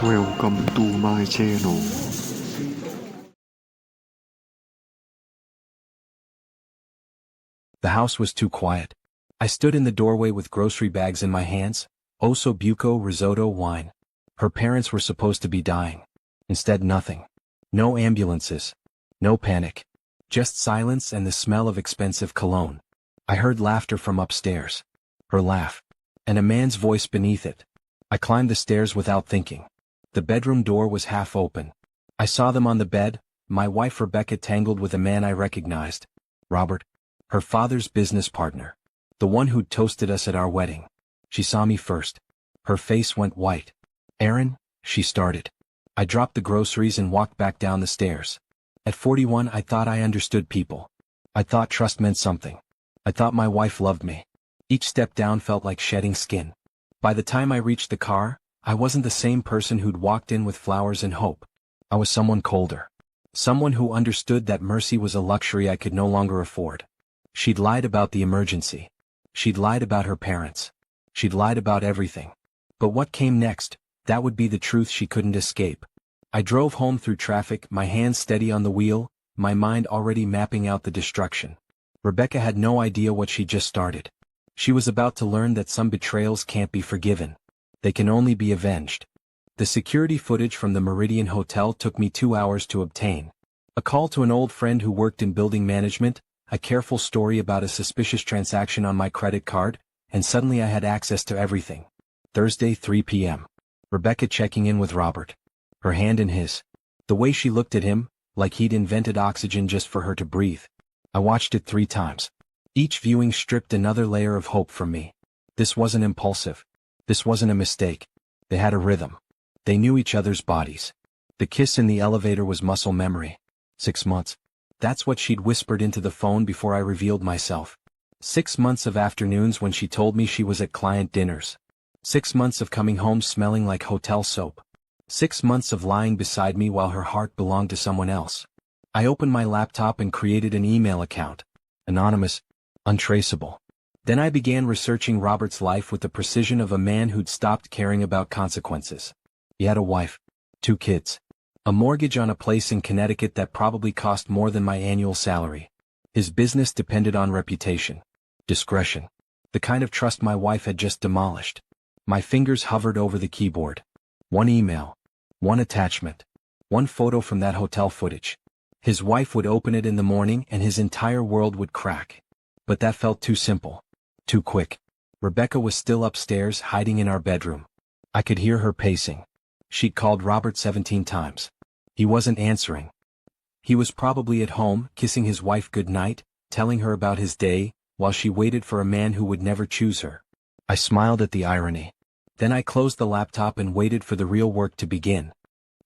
Welcome to my channel. The house was too quiet. I stood in the doorway with grocery bags in my hands, osso buco risotto wine. Her parents were supposed to be dying. Instead, nothing. No ambulances. No panic. Just silence and the smell of expensive cologne. I heard laughter from upstairs. Her laugh. And a man's voice beneath it. I climbed the stairs without thinking. The bedroom door was half open. I saw them on the bed, my wife Rebecca tangled with a man I recognized. Robert. Her father's business partner. The one who'd toasted us at our wedding. She saw me first. Her face went white. "Aaron," she started. I dropped the groceries and walked back down the stairs. At 41 I thought I understood people. I thought trust meant something. I thought my wife loved me. Each step down felt like shedding skin. By the time I reached the car, I wasn't the same person who'd walked in with flowers and hope. I was someone colder. Someone who understood that mercy was a luxury I could no longer afford. She'd lied about the emergency. She'd lied about her parents. She'd lied about everything. But what came next, that would be the truth she couldn't escape. I drove home through traffic, my hands steady on the wheel, my mind already mapping out the destruction. Rebecca had no idea what she'd just started. She was about to learn that some betrayals can't be forgiven. They can only be avenged. The security footage from the Meridian Hotel took me 2 hours to obtain. A call to an old friend who worked in building management, a careful story about a suspicious transaction on my credit card, and suddenly I had access to everything. Thursday, 3 p.m. Rebecca checking in with Robert. Her hand in his. The way she looked at him, like he'd invented oxygen just for her to breathe. I watched it 3 times. Each viewing stripped another layer of hope from me. This wasn't impulsive. This wasn't a mistake. They had a rhythm. They knew each other's bodies. The kiss in the elevator was muscle memory. 6 months. That's what she'd whispered into the phone before I revealed myself. 6 months of afternoons when she told me she was at client dinners. 6 months of coming home smelling like hotel soap. 6 months of lying beside me while her heart belonged to someone else. I opened my laptop and created an email account. Anonymous. Untraceable. Then I began researching Robert's life with the precision of a man who'd stopped caring about consequences. He had a wife. 2 kids. A mortgage on a place in Connecticut that probably cost more than my annual salary. His business depended on reputation. Discretion. The kind of trust my wife had just demolished. My fingers hovered over the keyboard. 1 email. 1 attachment. 1 photo from that hotel footage. His wife would open it in the morning and his entire world would crack. But that felt too simple. Too quick. Rebecca was still upstairs, hiding in our bedroom. I could hear her pacing. She'd called Robert 17 times. He wasn't answering. He was probably at home, kissing his wife goodnight, telling her about his day, while she waited for a man who would never choose her. I smiled at the irony. Then I closed the laptop and waited for the real work to begin.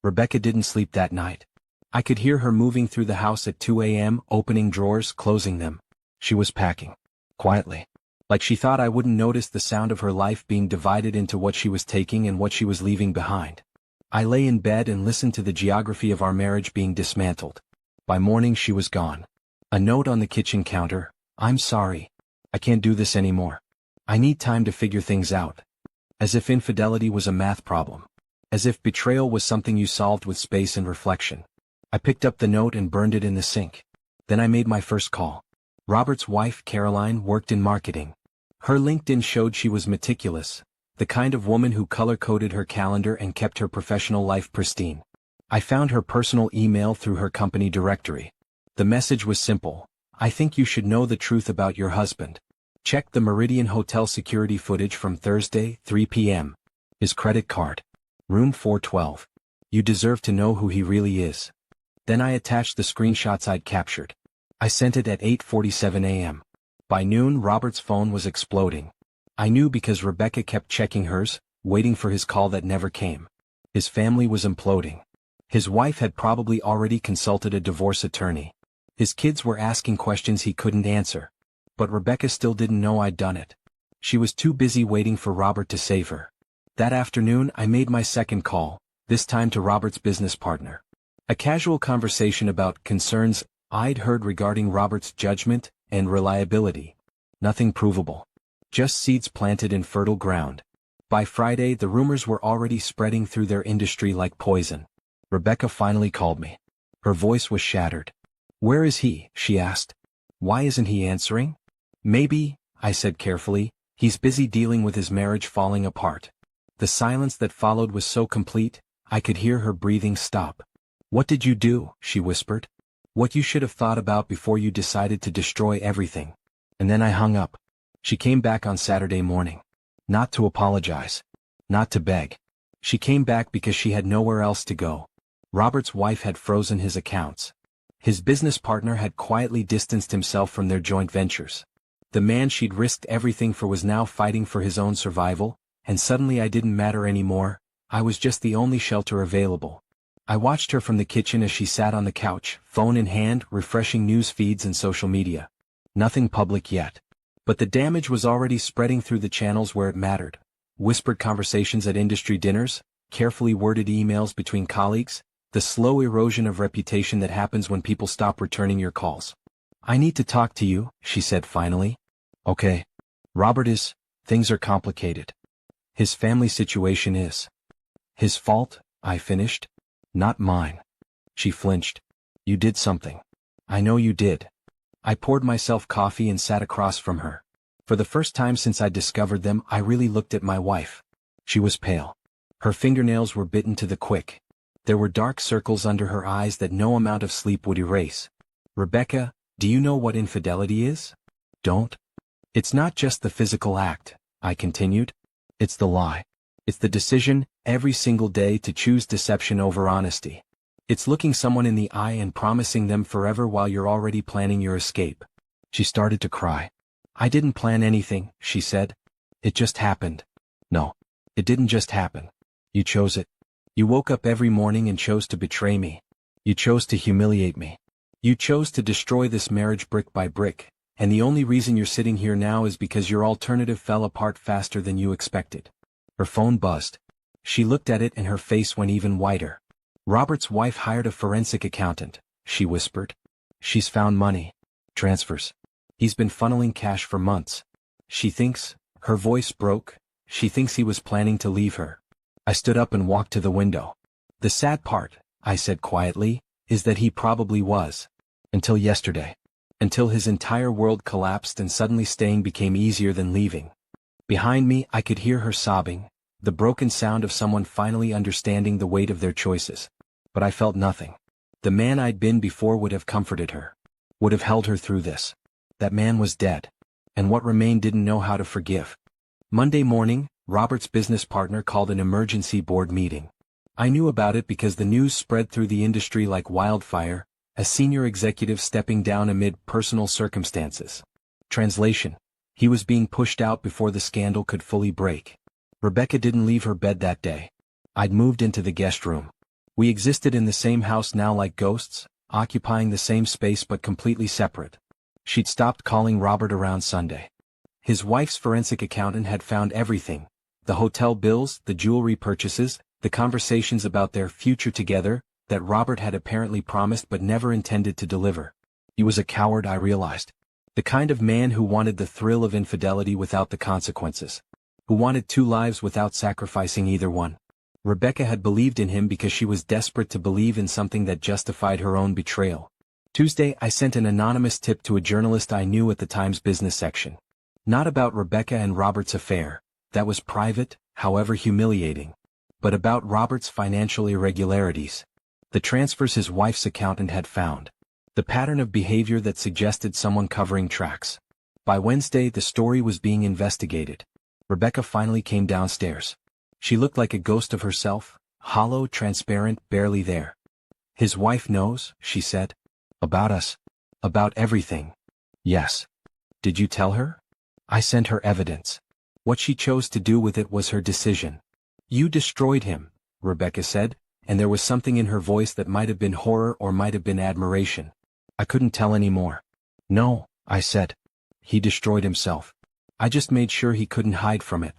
Rebecca didn't sleep that night. I could hear her moving through the house at 2 a.m., opening drawers, closing them. She was packing. Quietly. Like she thought I wouldn't notice the sound of her life being divided into what she was taking and what she was leaving behind. I lay in bed and listened to the geography of our marriage being dismantled. By morning she was gone. A note on the kitchen counter. "I'm sorry. I can't do this anymore. I need time to figure things out." As if infidelity was a math problem. As if betrayal was something you solved with space and reflection. I picked up the note and burned it in the sink. Then I made my first call. Robert's wife, Caroline, worked in marketing. Her LinkedIn showed she was meticulous, the kind of woman who color-coded her calendar and kept her professional life pristine. I found her personal email through her company directory. The message was simple. "I think you should know the truth about your husband. Check the Meridian Hotel security footage from Thursday, 3 p.m. His credit card. Room 412. You deserve to know who he really is." Then I attached the screenshots I'd captured. I sent it at 8:47 a.m. By noon Robert's phone was exploding. I knew because Rebecca kept checking hers, waiting for his call that never came. His family was imploding. His wife had probably already consulted a divorce attorney. His kids were asking questions he couldn't answer. But Rebecca still didn't know I'd done it. She was too busy waiting for Robert to save her. That afternoon I made my second call, this time to Robert's business partner. A casual conversation about concerns I'd heard regarding Robert's judgment and reliability. Nothing provable. Just seeds planted in fertile ground. By Friday, the rumors were already spreading through their industry like poison. Rebecca finally called me. Her voice was shattered. "Where is he?" she asked. "Why isn't he answering?" "Maybe," I said carefully, "he's busy dealing with his marriage falling apart." The silence that followed was so complete, I could hear her breathing stop. "What did you do?" she whispered. "What you should have thought about before you decided to destroy everything." And then I hung up. She came back on Saturday morning. Not to apologize. Not to beg. She came back because she had nowhere else to go. Robert's wife had frozen his accounts. His business partner had quietly distanced himself from their joint ventures. The man she'd risked everything for was now fighting for his own survival, and suddenly I didn't matter anymore. I was just the only shelter available. I watched her from the kitchen as she sat on the couch, phone in hand, refreshing news feeds and social media. Nothing public yet. But the damage was already spreading through the channels where it mattered. Whispered conversations at industry dinners, carefully worded emails between colleagues, the slow erosion of reputation that happens when people stop returning your calls. "I need to talk to you," she said finally. "Okay. Things are complicated. His family situation is his fault," I finished. "Not mine." She flinched. "You did something." "I know you did." I poured myself coffee and sat across from her. For the first time since I discovered them, I really looked at my wife. She was pale. Her fingernails were bitten to the quick. There were dark circles under her eyes that no amount of sleep would erase. "Rebecca, do you know what infidelity is?" "Don't." "It's not just the physical act," I continued. "It's the lie. It's the decision, every single day, to choose deception over honesty. It's looking someone in the eye and promising them forever while you're already planning your escape." She started to cry. "I didn't plan anything," she said. "It just happened." "No. It didn't just happen. You chose it. You woke up every morning and chose to betray me. You chose to humiliate me. You chose to destroy this marriage brick by brick, and the only reason you're sitting here now is because your alternative fell apart faster than you expected." Her phone buzzed. She looked at it and her face went even whiter. "Robert's wife hired a forensic accountant," she whispered. "She's found money. Transfers. He's been funneling cash for months. She thinks," her voice broke, "she thinks he was planning to leave her." I stood up and walked to the window. "The sad part," I said quietly, "is that he probably was. Until yesterday. Until his entire world collapsed and suddenly staying became easier than leaving." Behind me I could hear her sobbing, the broken sound of someone finally understanding the weight of their choices. But I felt nothing. The man I'd been before would have comforted her. Would have held her through this. That man was dead. And what remained didn't know how to forgive. Monday morning, Robert's business partner called an emergency board meeting. I knew about it because the news spread through the industry like wildfire, a senior executive stepping down amid personal circumstances. Translation: he was being pushed out before the scandal could fully break. Rebecca didn't leave her bed that day. I'd moved into the guest room. We existed in the same house now like ghosts, occupying the same space but completely separate. She'd stopped calling Robert around Sunday. His wife's forensic accountant had found everything: the hotel bills, the jewelry purchases, the conversations about their future together, that Robert had apparently promised but never intended to deliver. He was a coward, I realized. The kind of man who wanted the thrill of infidelity without the consequences. Who wanted two lives without sacrificing either one. Rebecca had believed in him because she was desperate to believe in something that justified her own betrayal. Tuesday, I sent an anonymous tip to a journalist I knew at the Times business section. Not about Rebecca and Robert's affair, that was private, however humiliating. But about Robert's financial irregularities. The transfers his wife's accountant had found. The pattern of behavior that suggested someone covering tracks. By Wednesday, the story was being investigated. Rebecca finally came downstairs. She looked like a ghost of herself, hollow, transparent, barely there. "His wife knows," she said. "About us. About everything." "Yes." "Did you tell her?" "I sent her evidence. What she chose to do with it was her decision." "You destroyed him," Rebecca said, and there was something in her voice that might have been horror or might have been admiration. I couldn't tell any more. "No," I said. "He destroyed himself. I just made sure he couldn't hide from it."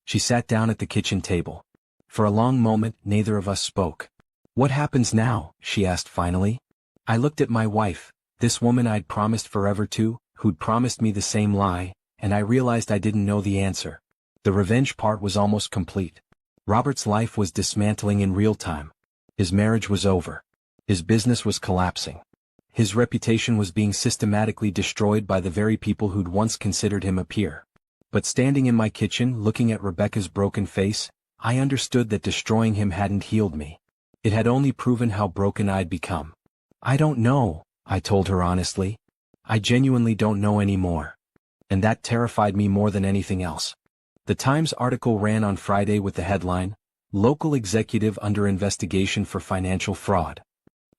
She sat down at the kitchen table. For a long moment, neither of us spoke. "What happens now?" she asked finally. I looked at my wife, this woman I'd promised forever to, who'd promised me the same lie, and I realized I didn't know the answer. The revenge part was almost complete. Robert's life was dismantling in real time. His marriage was over. His business was collapsing. His reputation was being systematically destroyed by the very people who'd once considered him a peer. But standing in my kitchen looking at Rebecca's broken face, I understood that destroying him hadn't healed me. It had only proven how broken I'd become. I don't know, I told her honestly. I genuinely don't know anymore. And that terrified me more than anything else. The Times article ran on Friday with the headline, "Local Executive Under Investigation for Financial Fraud."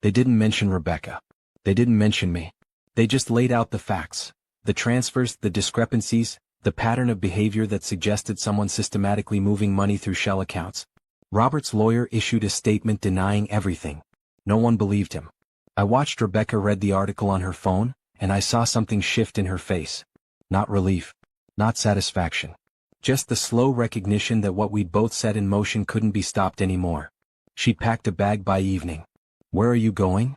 They didn't mention Rebecca. They didn't mention me. They just laid out the facts, the transfers, the discrepancies, the pattern of behavior that suggested someone systematically moving money through shell accounts. Robert's lawyer issued a statement denying everything. No one believed him. I watched Rebecca read the article on her phone, and I saw something shift in her face. Not relief. Not satisfaction. Just the slow recognition that what we'd both set in motion couldn't be stopped anymore. She'd packed a bag by evening. "Where are you going?"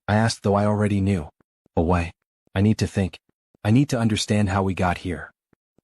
I asked, though I already knew. "Away. I need to think. I need to understand how we got here."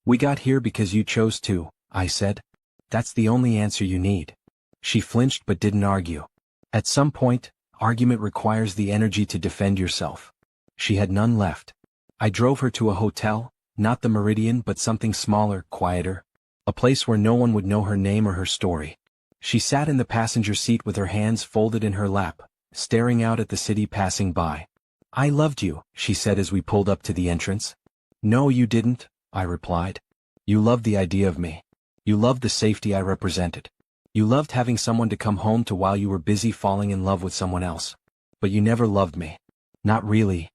"We got here because you chose to," I said. "That's the only answer you need." She flinched but didn't argue. At some point, argument requires the energy to defend yourself. She had none left. I drove her to a hotel, not the Meridian but something smaller, quieter. A place where no one would know her name or her story. She sat in the passenger seat with her hands folded in her lap, staring out at the city passing by. "I loved you," she said as we pulled up to the entrance. "No, you didn't," I replied. "You loved the idea of me. You loved the safety I represented. You loved having someone to come home to while you were busy falling in love with someone else. But you never loved me. Not really."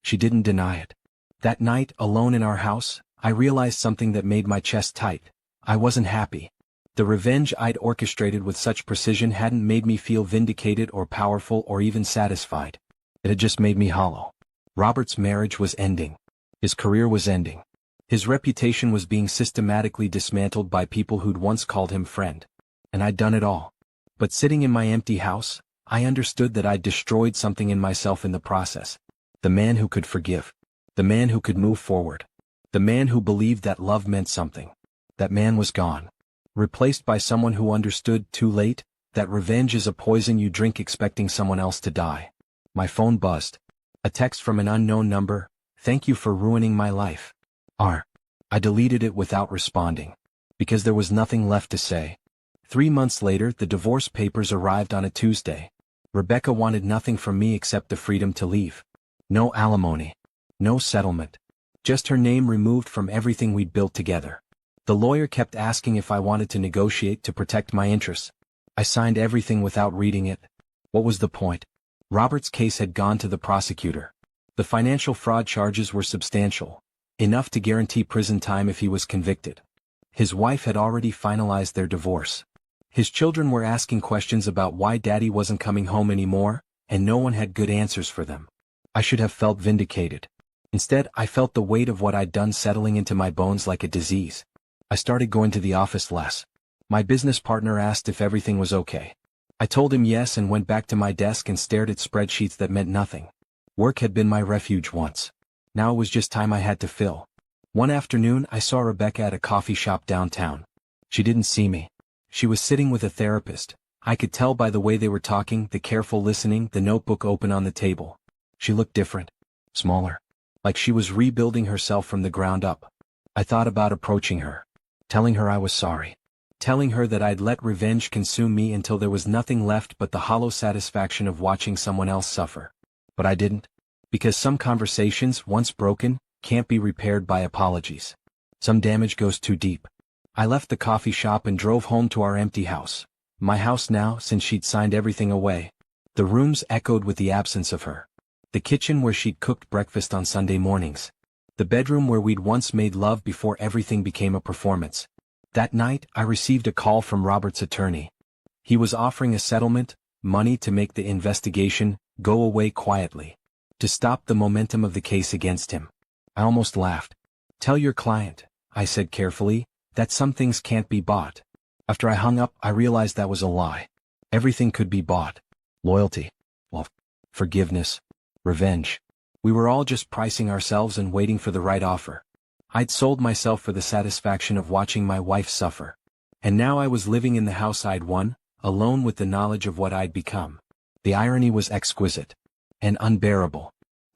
She didn't deny it. That night, alone in our house, I realized something that made my chest tight. I wasn't happy. The revenge I'd orchestrated with such precision hadn't made me feel vindicated or powerful or even satisfied. It had just made me hollow. Robert's marriage was ending. His career was ending. His reputation was being systematically dismantled by people who'd once called him friend. And I'd done it all. But sitting in my empty house, I understood that I'd destroyed something in myself in the process. The man who could forgive. The man who could move forward. The man who believed that love meant something. That man was gone. Replaced by someone who understood, too late, that revenge is a poison you drink expecting someone else to die. My phone buzzed. A text from an unknown number, "Thank you for ruining my life. R." I deleted it without responding. Because there was nothing left to say. 3 months later, the divorce papers arrived on a Tuesday. Rebecca wanted nothing from me except the freedom to leave. No alimony. No settlement. Just her name removed from everything we'd built together. The lawyer kept asking if I wanted to negotiate to protect my interests. I signed everything without reading it. What was the point? Robert's case had gone to the prosecutor. The financial fraud charges were substantial, enough to guarantee prison time if he was convicted. His wife had already finalized their divorce. His children were asking questions about why Daddy wasn't coming home anymore, and no one had good answers for them. I should have felt vindicated. Instead, I felt the weight of what I'd done settling into my bones like a disease. I started going to the office less. My business partner asked if everything was okay. I told him yes and went back to my desk and stared at spreadsheets that meant nothing. Work had been my refuge once. Now it was just time I had to fill. One afternoon, I saw Rebecca at a coffee shop downtown. She didn't see me. She was sitting with a therapist. I could tell by the way they were talking, the careful listening, the notebook open on the table. She looked different. Smaller. Like she was rebuilding herself from the ground up. I thought about approaching her. Telling her I was sorry. Telling her that I'd let revenge consume me until there was nothing left but the hollow satisfaction of watching someone else suffer. But I didn't. Because some conversations, once broken, can't be repaired by apologies. Some damage goes too deep. I left the coffee shop and drove home to our empty house. My house now, since she'd signed everything away. The rooms echoed with the absence of her. The kitchen where she'd cooked breakfast on Sunday mornings. The bedroom where we'd once made love before everything became a performance. That night, I received a call from Robert's attorney. He was offering a settlement, money to make the investigation go away quietly. To stop the momentum of the case against him. I almost laughed. "Tell your client," I said carefully, "that some things can't be bought." After I hung up, I realized that was a lie. Everything could be bought. Loyalty. Love. Forgiveness. Revenge. We were all just pricing ourselves and waiting for the right offer. I'd sold myself for the satisfaction of watching my wife suffer. And now I was living in the house I'd won, alone with the knowledge of what I'd become. The irony was exquisite. And unbearable.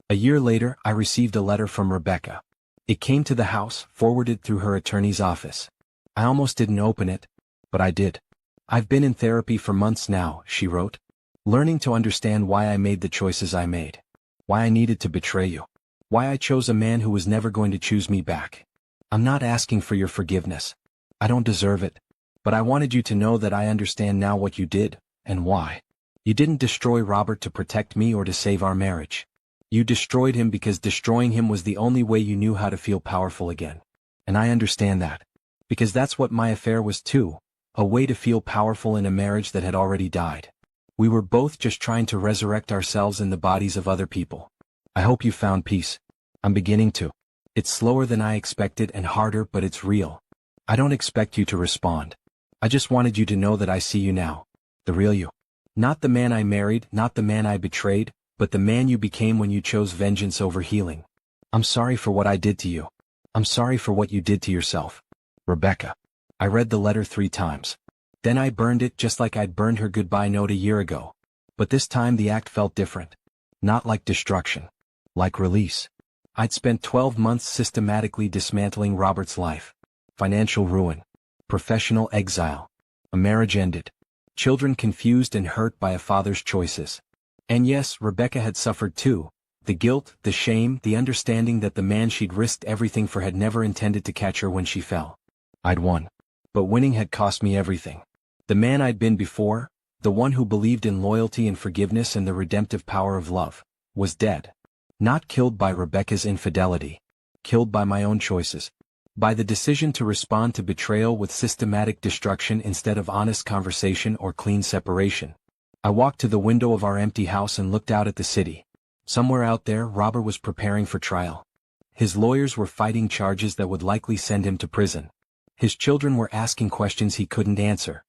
A year later, I received a letter from Rebecca. It came to the house, forwarded through her attorney's office. I almost didn't open it, but I did. I've been in therapy for months now, she wrote. Learning to understand why I made the choices I made. Why I needed to betray you. Why I chose a man who was never going to choose me back. I'm not asking for your forgiveness. I don't deserve it. But I wanted you to know that I understand now what you did, and why. You didn't destroy Robert to protect me or to save our marriage. You destroyed him because destroying him was the only way you knew how to feel powerful again. And I understand that. Because that's what my affair was too, a way to feel powerful in a marriage that had already died. We were both just trying to resurrect ourselves in the bodies of other people. I hope you found peace. I'm beginning to. It's slower than I expected and harder, but it's real. I don't expect you to respond. I just wanted you to know that I see you now. The real you. Not the man I married, not the man I betrayed, but the man you became when you chose vengeance over healing. I'm sorry for what I did to you. I'm sorry for what you did to yourself. Rebecca. I read the letter 3 times. Then I burned it just like I'd burned her goodbye note a year ago. But this time the act felt different. Not like destruction. Like release. I'd spent 12 months systematically dismantling Robert's life. Financial ruin. Professional exile. A marriage ended. Children confused and hurt by a father's choices. And yes, Rebecca had suffered too. The guilt, the shame, the understanding that the man she'd risked everything for had never intended to catch her when she fell. I'd won. But winning had cost me everything. The man I'd been before, the one who believed in loyalty and forgiveness and the redemptive power of love, was dead. Not killed by Rebecca's infidelity. Killed by my own choices. By the decision to respond to betrayal with systematic destruction instead of honest conversation or clean separation. I walked to the window of our empty house and looked out at the city. Somewhere out there, Robert was preparing for trial. His lawyers were fighting charges that would likely send him to prison. His children were asking questions he couldn't answer.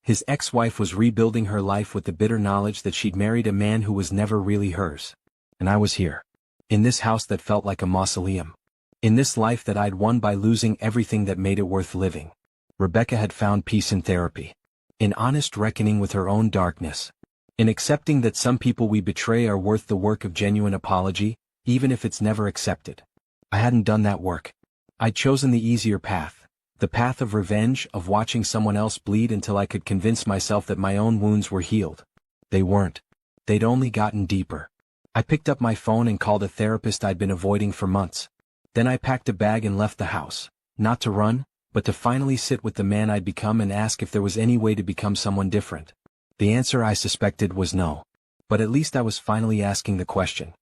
His ex-wife was rebuilding her life with the bitter knowledge that she'd married a man who was never really hers. And I was here. In this house that felt like a mausoleum. In this life that I'd won by losing everything that made it worth living. Rebecca had found peace in therapy. In honest reckoning with her own darkness. In accepting that some people we betray are worth the work of genuine apology, even if it's never accepted. I hadn't done that work. I'd chosen the easier path. The path of revenge, of watching someone else bleed until I could convince myself that my own wounds were healed. They weren't. They'd only gotten deeper. I picked up my phone and called a therapist I'd been avoiding for months. Then I packed a bag and left the house, not to run, but to finally sit with the man I'd become and ask if there was any way to become someone different. The answer I suspected was no. But at least I was finally asking the question.